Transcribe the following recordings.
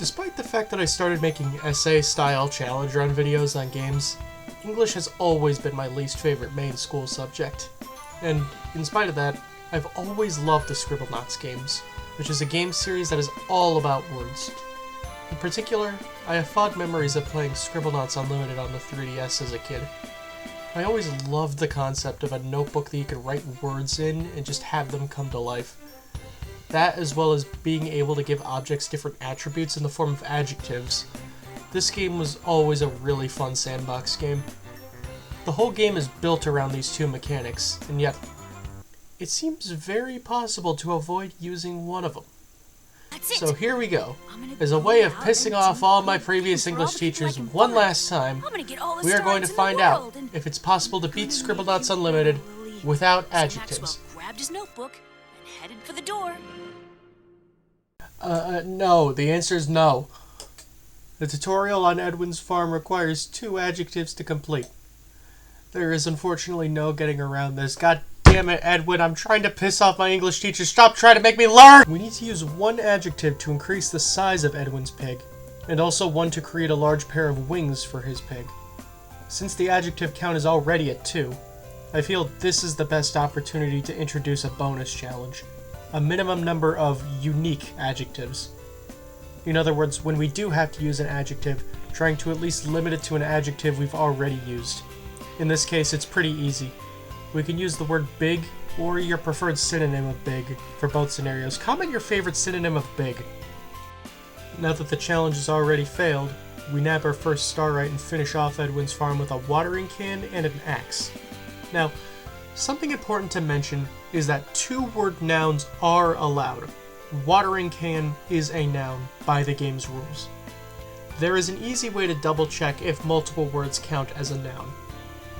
Despite the fact that I started making essay-style challenge run videos on games, English has always been my least favorite main school subject. And in spite of that, I've always loved the Scribblenauts games, which is a game series that is all about words. In particular, I have fond memories of playing Scribblenauts Unlimited on the 3DS as a kid. I always loved the concept of a notebook that you could write words in and just have them come to life. That, as well as being able to give objects different attributes in the form of adjectives. This game was always a really fun sandbox game. The whole game is built around these two mechanics, and yet it seems very possible to avoid using one of them. So here we go. As a way of pissing off all my previous English teachers one last time, we are going to find out if it's possible to beat Scribblenauts Unlimited without adjectives. Grabbed his notebook and headed for the door. No. The answer is no. The tutorial on Edwin's farm requires 2 adjectives to complete. There is unfortunately no getting around this. God damn it, Edwin, I'm trying to piss off my English teacher. Stop trying to make me learn! We need to use 1 adjective to increase the size of Edwin's pig, and also 1 to create a large pair of wings for his pig. Since the adjective count is already at 2, I feel this is the best opportunity to introduce a bonus challenge. A minimum number of unique adjectives. In other words, when we do have to use an adjective, trying to at least limit it to an adjective we've already used. In this case, it's pretty easy. We can use the word big, or your preferred synonym of big, for both scenarios. Comment your favorite synonym of big. Now that the challenge has already failed, we nab our first starlight and finish off Edwin's farm with a watering can and an axe. Now, something important to mention is that 2-word nouns are allowed. Watering can is a noun by the game's rules. There is an easy way to double check if multiple words count as a noun.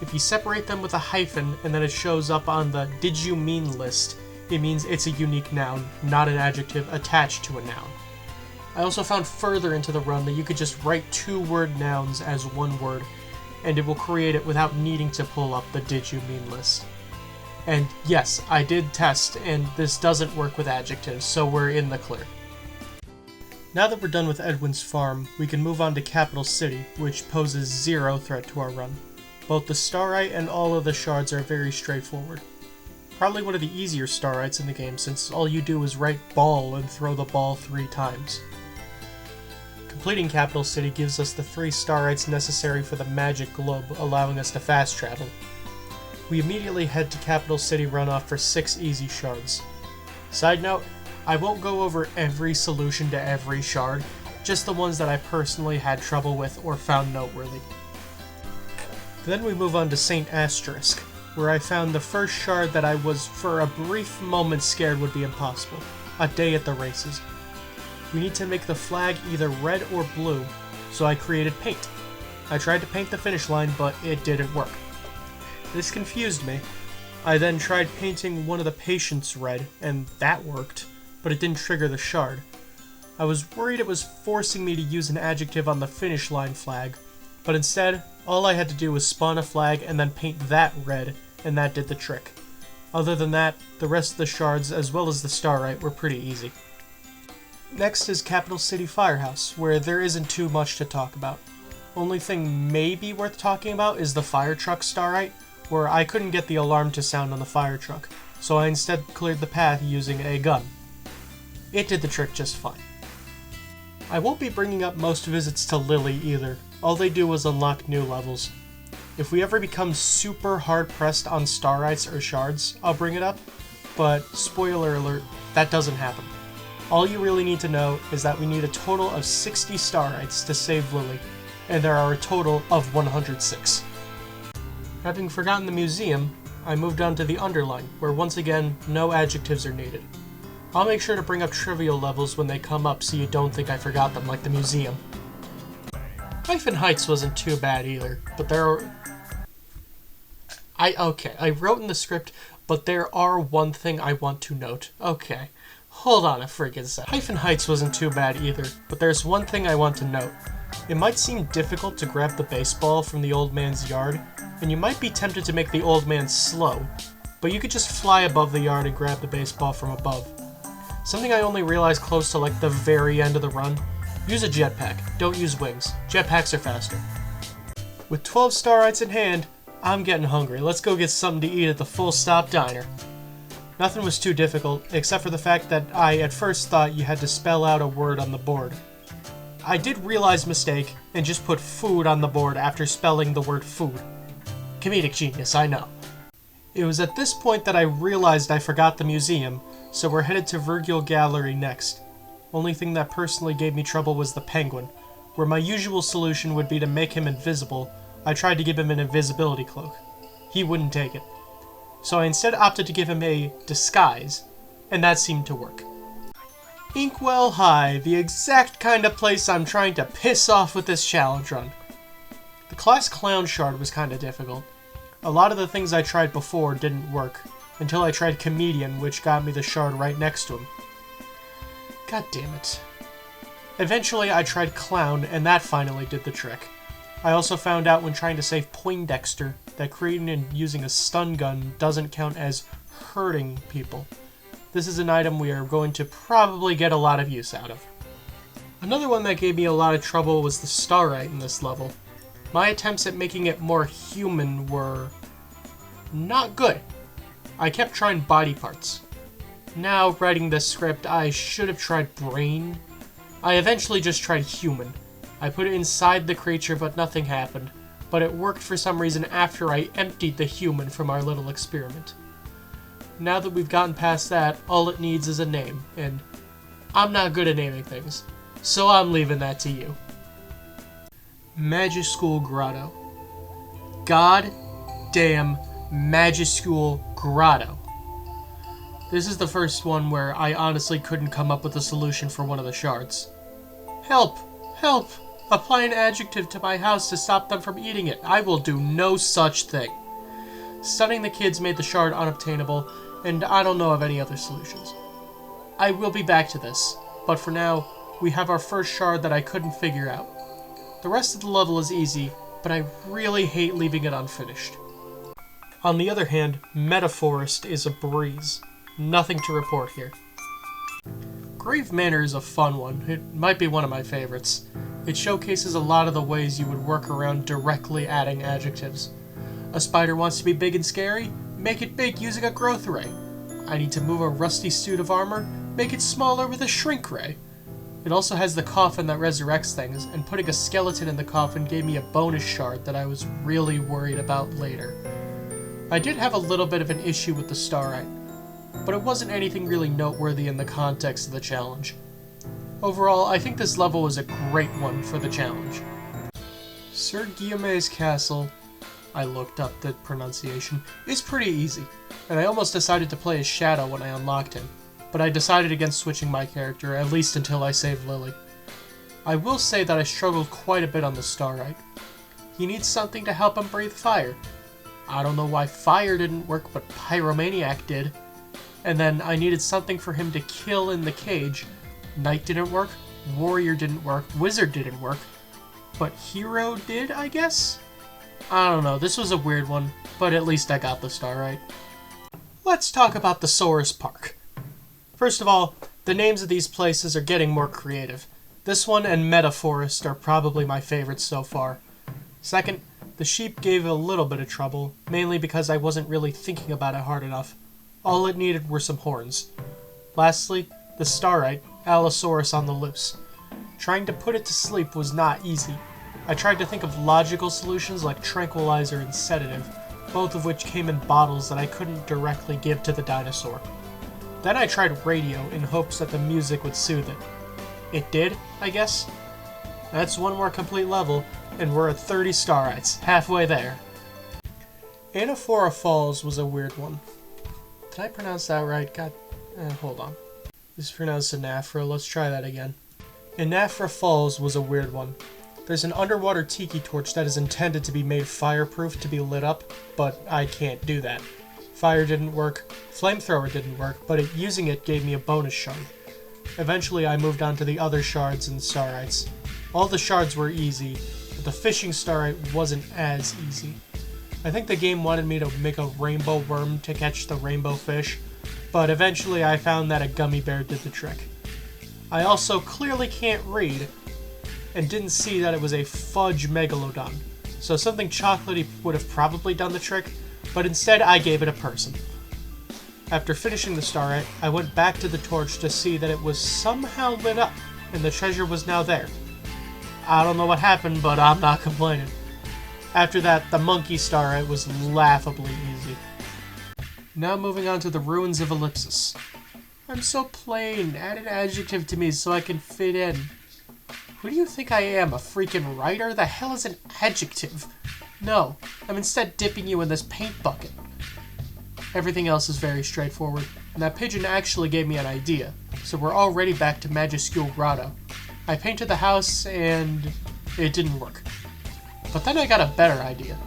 If you separate them with a hyphen and then it shows up on the did you mean list, it means it's a unique noun, not an adjective attached to a noun. I also found further into the run that you could just write 2-word nouns as 1 word, and it will create it without needing to pull up the did you mean list. And yes, I did test, and this doesn't work with adjectives, so we're in the clear. Now that we're done with Edwin's farm, we can move on to Capital City, which poses 0 threat to our run. Both the starlight and all of the shards are very straightforward. Probably one of the easier starlights in the game, since all you do is write ball and throw the ball 3 times. Completing Capital City gives us the 3 starlights necessary for the magic globe, allowing us to fast travel. We immediately head to Capital City runoff for 6 easy shards. Side note, I won't go over every solution to every shard, just the ones that I personally had trouble with or found noteworthy. Then we move on to St. Asterisk, where I found the first shard that I was for a brief moment scared would be impossible. A day at the races. We need to make the flag either red or blue, so I created paint. I tried to paint the finish line, but it didn't work. This confused me. I then tried painting one of the patients red, and that worked, but it didn't trigger the shard. I was worried it was forcing me to use an adjective on the finish line flag, but instead, all I had to do was spawn a flag and then paint that red, and that did the trick. Other than that, the rest of the shards, as well as the starlight, were pretty easy. Next is Capital City Firehouse, where there isn't too much to talk about. Only thing maybe worth talking about is the fire truck starlight, where I couldn't get the alarm to sound on the fire truck, so I instead cleared the path using a gun. It did the trick just fine. I won't be bringing up most visits to Lily either. All they do is unlock new levels. If we ever become super hard-pressed on starlights or shards, I'll bring it up, but spoiler alert, that doesn't happen. All you really need to know is that we need a total of 60 starlights to save Lily, and there are a total of 106. Having forgotten the museum, I moved on to the underline, where once again, no adjectives are needed. I'll make sure to bring up trivial levels when they come up so you don't think I forgot them like the museum. Hyphen Heights wasn't too bad either, but there are... I wrote in the script, but there are one thing I want to note. Okay, hold on a friggin' sec. Hyphen Heights wasn't too bad either, but there's one thing I want to note. It might seem difficult to grab the baseball from the old man's yard, and you might be tempted to make the old man slow, but you could just fly above the yard and grab the baseball from above. Something I only realized close to like the very end of the run. Use a jetpack. Don't use wings. Jetpacks are faster. With 12 Starlights in hand, I'm getting hungry. Let's go get something to eat at the Full Stop Diner. Nothing was too difficult, except for the fact that I at first thought you had to spell out a word on the board. I did realize mistake and just put food on the board after spelling the word food. Comedic genius, I know. It was at this point that I realized I forgot the museum, so we're headed to Virgil Gallery next. Only thing that personally gave me trouble was the penguin. Where my usual solution would be to make him invisible, I tried to give him an invisibility cloak. He wouldn't take it. So I instead opted to give him a disguise, and that seemed to work. Inkwell High, the exact kind of place I'm trying to piss off with this challenge run. The class clown shard was kind of difficult. A lot of the things I tried before didn't work, until I tried comedian, which got me the shard right next to him. God damn it. Eventually I tried clown, and that finally did the trick. I also found out when trying to save Poindexter that creating and using a stun gun doesn't count as hurting people. This is an item we are going to probably get a lot of use out of. Another one that gave me a lot of trouble was the Starlight in this level. My attempts at making it more human were not good. I kept trying body parts. Now, writing this script, I should have tried brain. I eventually just tried human. I put it inside the creature, but nothing happened. But it worked for some reason after I emptied the human from our little experiment. Now that we've gotten past that, all it needs is a name, and I'm not good at naming things, so I'm leaving that to you. Majuscule Grotto. God damn Majuscule Grotto. This is the first one where I honestly couldn't come up with a solution for one of the shards. Help! Help! Apply an adjective to my house to stop them from eating it. I will do no such thing. Stunning the kids made the shard unobtainable, and I don't know of any other solutions. I will be back to this, but for now, we have our first shard that I couldn't figure out. The rest of the level is easy, but I really hate leaving it unfinished. On the other hand, Metaforest is a breeze. Nothing to report here. Grave Manor is a fun one. It might be one of my favorites. It showcases a lot of the ways you would work around directly adding adjectives. A spider wants to be big and scary? Make it big using a growth ray. I need to move a rusty suit of armor? Make it smaller with a shrink ray. It also has the coffin that resurrects things, and putting a skeleton in the coffin gave me a bonus shard that I was really worried about later. I did have a little bit of an issue with the Starlight, but it wasn't anything really noteworthy in the context of the challenge. Overall, I think this level was a great one for the challenge. Sir Guillaume's castle, I looked up the pronunciation, is pretty easy, and I almost decided to play as Shadow when I unlocked him, but I decided against switching my character, at least until I saved Lily. I will say that I struggled quite a bit on the Starlight. He needs something to help him breathe fire. I don't know why fire didn't work, but Pyromaniac did. And then I needed something for him to kill in the cage. Knight didn't work, Warrior didn't work, Wizard didn't work, but Hero did, I guess? I don't know, this was a weird one, but at least I got the star right. Let's talk about the Saurus Park. First of all, the names of these places are getting more creative. This one and Metaforest are probably my favorites so far. Second, the sheep gave a little bit of trouble, mainly because I wasn't really thinking about it hard enough. All it needed were some horns. Lastly, the Starlight, Allosaurus on the loose. Trying to put it to sleep was not easy. I tried to think of logical solutions like tranquilizer and sedative, both of which came in bottles that I couldn't directly give to the dinosaur. Then I tried radio in hopes that the music would soothe it. It did, I guess. That's one more complete level, and we're at 30 Starlights, halfway there. Anaphora Falls was a weird one. Did I pronounce that right? God, hold on. This is pronounced Anaphora. Let's try that again. Anaphora Falls was a weird one. There's an underwater tiki torch that is intended to be made fireproof to be lit up, but I can't do that. Fire didn't work, flamethrower didn't work, but using it gave me a bonus shard. Eventually I moved on to the other shards and Starlights. All the shards were easy, but the fishing Starlight wasn't as easy. I think the game wanted me to make a rainbow worm to catch the rainbow fish, but eventually I found that a gummy bear did the trick. I also clearly can't read, and didn't see that it was a fudge megalodon. So something chocolatey would have probably done the trick, but instead I gave it a person. After finishing the starlight, I went back to the torch to see that it was somehow lit up, and the treasure was now there. I don't know what happened, but I'm not complaining. After that, the monkey starlight was laughably easy. Now moving on to the ruins of Ellipsis. I'm so plain, add an adjective to me so I can fit in. Who do you think I am, a freaking writer? The hell is an adjective? No, I'm instead dipping you in this paint bucket. Everything else is very straightforward, and that pigeon actually gave me an idea, so we're already back to Magiscule Grotto. I painted the house, and it didn't work. But then I got a better idea.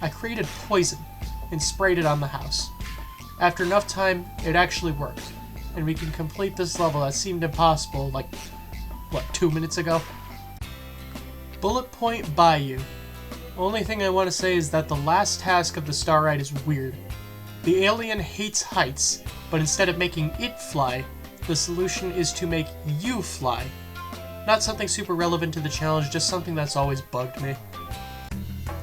I created poison, and sprayed it on the house. After enough time, it actually worked, and we can complete this level that seemed impossible, 2 minutes ago? Bullet Point Bayou. Only thing I want to say is that the last task of the star ride is weird. The alien hates heights, but instead of making it fly, the solution is to make you fly. Not something super relevant to the challenge, just something that's always bugged me.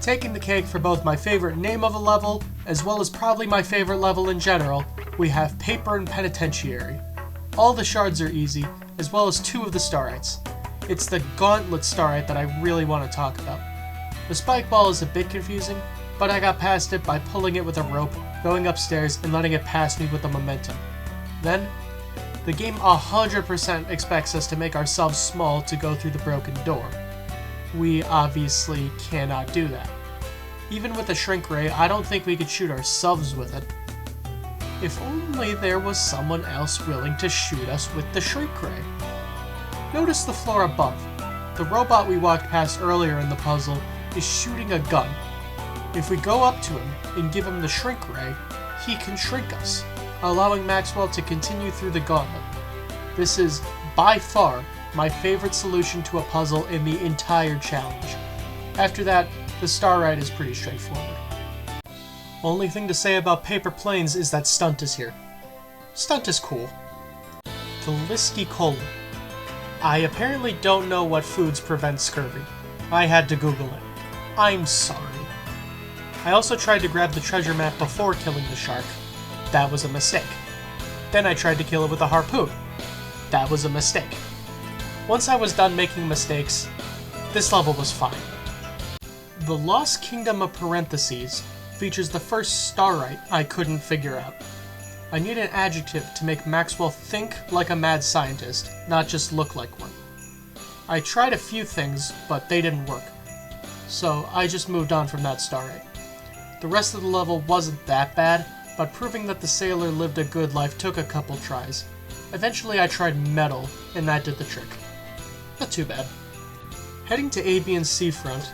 Taking the cake for both my favorite name of a level, as well as probably my favorite level in general, we have Paper and Penitentiary. All the shards are easy, as well as 2 of the starlights. It's the gauntlet starlight that I really want to talk about. The spike ball is a bit confusing, but I got past it by pulling it with a rope, going upstairs, and letting it pass me with the momentum. Then, the game 100% expects us to make ourselves small to go through the broken door. We obviously cannot do that. Even with the shrink ray, I don't think we could shoot ourselves with it. If only there was someone else willing to shoot us with the shrink ray. Notice the floor above. The robot we walked past earlier in the puzzle is shooting a gun. If we go up to him and give him the shrink ray, he can shrink us, allowing Maxwell to continue through the gauntlet. This is, by far, my favorite solution to a puzzle in the entire challenge. After that, the star ride is pretty straightforward. Only thing to say about Paper Planes is that Stunt is here. Stunt is cool. The Listy Cola. I apparently don't know what foods prevent scurvy. I had to Google it. I'm sorry. I also tried to grab the treasure map before killing the shark. That was a mistake. Then I tried to kill it with a harpoon. That was a mistake. Once I was done making mistakes, this level was fine. The Lost Kingdom of Parentheses features the first starlight I couldn't figure out. I need an adjective to make Maxwell think like a mad scientist, not just look like one. I tried a few things, but they didn't work. So I just moved on from that starlight. The rest of the level wasn't that bad, but proving that the sailor lived a good life took a couple tries. Eventually I tried metal, and that did the trick. Not too bad. Heading to Abian's seafront.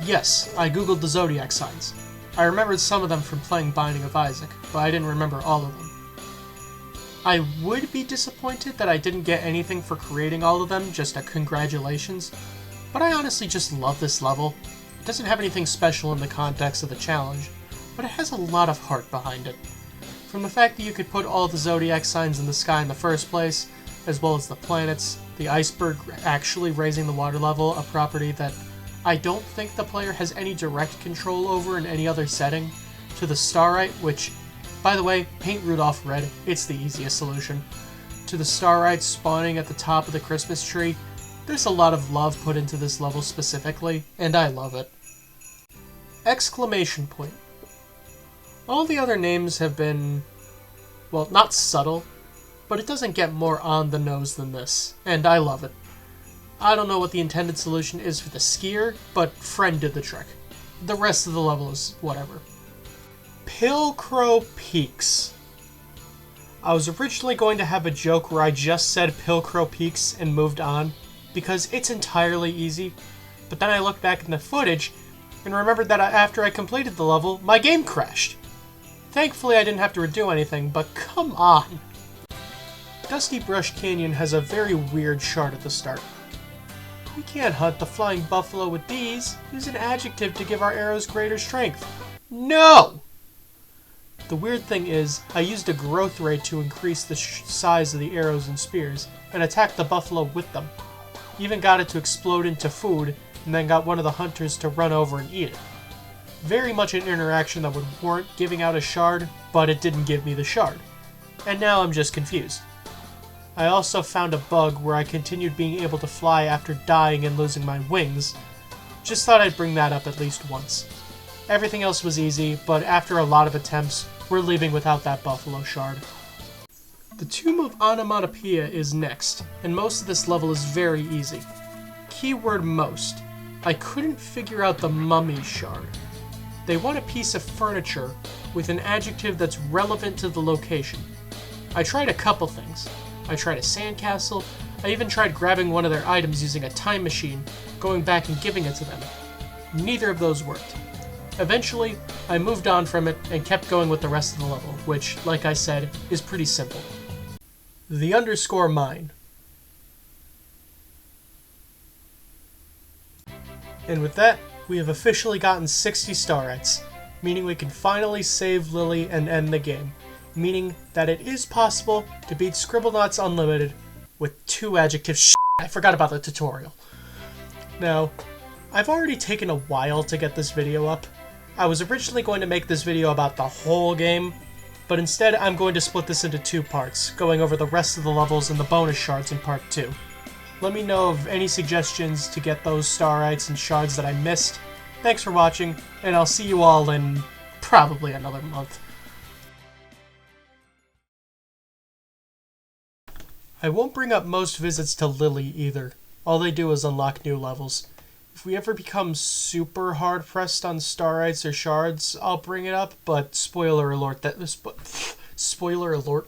Yes, I googled the zodiac signs. I remembered some of them from playing Binding of Isaac, but I didn't remember all of them. I would be disappointed that I didn't get anything for creating all of them, just a congratulations, but I honestly just love this level. It doesn't have anything special in the context of the challenge, but it has a lot of heart behind it. From the fact that you could put all the zodiac signs in the sky in the first place, as well as the planets, the iceberg actually raising the water level, a property that I don't think the player has any direct control over in any other setting, to the starlight, which, by the way, paint Rudolph red, it's the easiest solution, to the starlight spawning at the top of the Christmas tree. There's a lot of love put into this level specifically, and I love it. Exclamation point. All the other names have been, well, not subtle, but it doesn't get more on the nose than this, and I love it. I don't know what the intended solution is for the skier, but Friend did the trick. The rest of the level is whatever. Pilcrow Peaks. I was originally going to have a joke where I just said Pilcrow Peaks and moved on, because it's entirely easy, but then I looked back in the footage and remembered that after I completed the level, my game crashed. Thankfully I didn't have to redo anything, but come on! Dusty Brush Canyon has a very weird shard at the start. We can't hunt the flying buffalo with these. Use an adjective to give our arrows greater strength. No! The weird thing is, I used a growth rate to increase the size of the arrows and spears, and attacked the buffalo with them. Even got it to explode into food, and then got one of the hunters to run over and eat it. Very much an interaction that would warrant giving out a shard, but it didn't give me the shard. And now I'm just confused. I also found a bug where I continued being able to fly after dying and losing my wings. Just thought I'd bring that up at least once. Everything else was easy, but after a lot of attempts, we're leaving without that buffalo shard. The Tomb of Onomatopoeia is next, and most of this level is very easy. Keyword most. I couldn't figure out the mummy shard. They want a piece of furniture with an adjective that's relevant to the location. I tried a couple things. I tried a sandcastle. I even tried grabbing one of their items using a time machine, going back and giving it to them. Neither of those worked. Eventually, I moved on from it and kept going with the rest of the level, which, like I said, is pretty simple. The underscore mine. And with that, we have officially gotten 60 starites, meaning we can finally save Lily and end the game, meaning that it is possible to beat Scribblenauts Unlimited with 2 adjectives. I forgot about the tutorial. Now, I've already taken a while to get this video up. I was originally going to make this video about the whole game, but instead I'm going to split this into 2 parts, going over the rest of the levels and the bonus shards in part 2. Let me know of any suggestions to get those starites and shards that I missed. Thanks for watching, and I'll see you all in probably another month. I won't bring up most visits to Lily either. All they do is unlock new levels. If we ever become super hard-pressed on starites or shards, I'll bring it up, but spoiler alert, spoiler alert.